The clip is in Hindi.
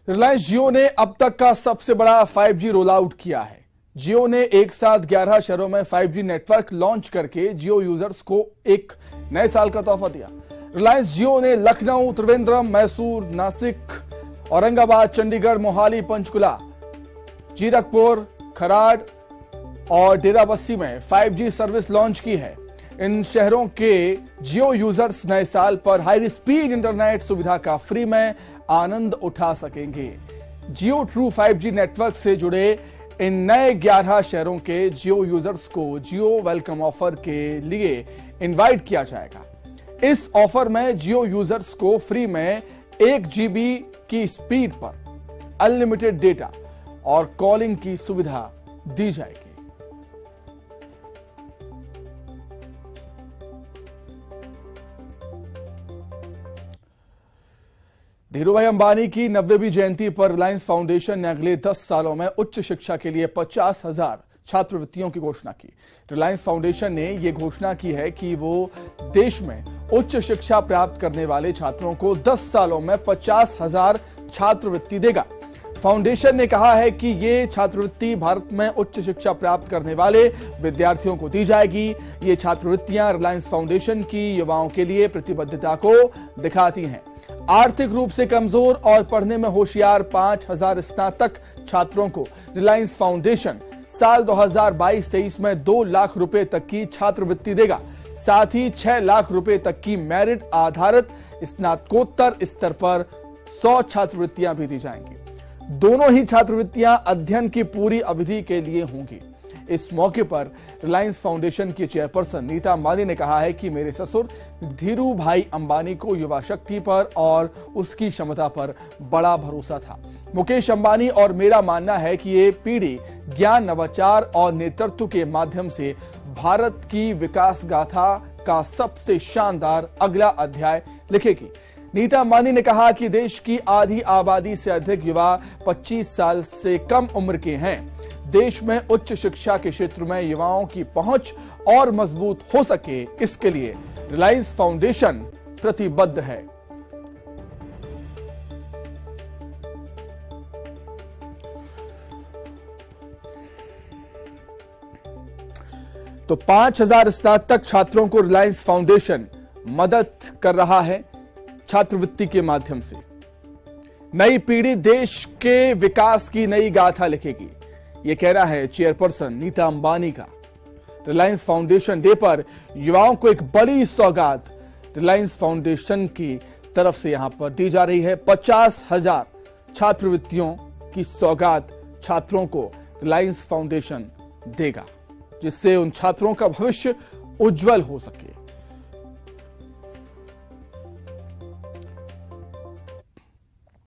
रिलायंस जियो ने अब तक का सबसे बड़ा 5G रोल आउट किया है। जियो ने एक साथ 11 शहरों में 5G नेटवर्क लॉन्च करके जियो यूजर्स को एक नए साल का तोहफा दिया। रिलायंस जियो ने लखनऊ, त्रिवेंद्रम, मैसूर, नासिक, औरंगाबाद, चंडीगढ़, मोहाली, पंचकुला, जीरकपुर, खराड़ और डेराबस्सी में 5G सर्विस लॉन्च की है। इन शहरों के जियो यूजर्स नए साल पर हाई स्पीड इंटरनेट सुविधा का फ्री में आनंद उठा सकेंगे। जियो ट्रू 5G नेटवर्क से जुड़े इन नए 11 शहरों के जियो यूजर्स को जियो वेलकम ऑफर के लिए इनवाइट किया जाएगा। इस ऑफर में जियो यूजर्स को फ्री में 1 GB की स्पीड पर अनलिमिटेड डेटा और कॉलिंग की सुविधा दी जाएगी। धीरूभाई अंबानी की 90वीं जयंती पर रिलायंस फाउंडेशन ने अगले 10 सालों में उच्च शिक्षा के लिए 50,000 छात्रवृत्तियों की घोषणा की। रिलायंस फाउंडेशन ने यह घोषणा की है कि वो देश में उच्च शिक्षा प्राप्त करने वाले छात्रों को 10 सालों में 50,000 छात्रवृत्ति देगा। फाउंडेशन ने कहा है कि ये छात्रवृत्ति भारत में उच्च शिक्षा प्राप्त करने वाले विद्यार्थियों को दी जाएगी। ये छात्रवृत्तियां रिलायंस फाउंडेशन की युवाओं के लिए प्रतिबद्धता को दिखाती हैं। आर्थिक रूप से कमजोर और पढ़ने में होशियार 5,000 स्नातक छात्रों को रिलायंस फाउंडेशन साल 2022-23 में 2 लाख रुपए तक की छात्रवृत्ति देगा। साथ ही 6 लाख रुपए तक की मेरिट आधारित स्नातकोत्तर स्तर पर 100 छात्रवृत्तियां भी दी जाएंगी। दोनों ही छात्रवृत्तियां अध्ययन की पूरी अवधि के लिए होंगी। इस मौके पर रिलायंस फाउंडेशन की चेयरपर्सन नीता अंबानी ने कहा है कि मेरे ससुर धीरूभाई अंबानी को युवा शक्ति पर और उसकी क्षमता पर बड़ा भरोसा था। मुकेश अंबानी और मेरा मानना है कि ये पीढ़ी ज्ञान, नवाचार और नेतृत्व के माध्यम से भारत की विकास गाथा का सबसे शानदार अगला अध्याय लिखेगी। नीता अंबानी ने कहा कि देश की आधी आबादी से अधिक युवा 25 साल से कम उम्र के हैं। देश में उच्च शिक्षा के क्षेत्र में युवाओं की पहुंच और मजबूत हो सके, इसके लिए रिलायंस फाउंडेशन प्रतिबद्ध है। तो 5,000 स्नातक छात्रों को रिलायंस फाउंडेशन मदद कर रहा है छात्रवृत्ति के माध्यम से। नई पीढ़ी देश के विकास की नई गाथा लिखेगी, यह कहना है चेयरपर्सन नीता अंबानी का। रिलायंस फाउंडेशन डे पर युवाओं को एक बड़ी सौगात रिलायंस फाउंडेशन की तरफ से यहां पर दी जा रही है। 50,000 छात्रवृत्तियों की सौगात छात्रों को रिलायंस फाउंडेशन देगा, जिससे उन छात्रों का भविष्य उज्जवल हो सके।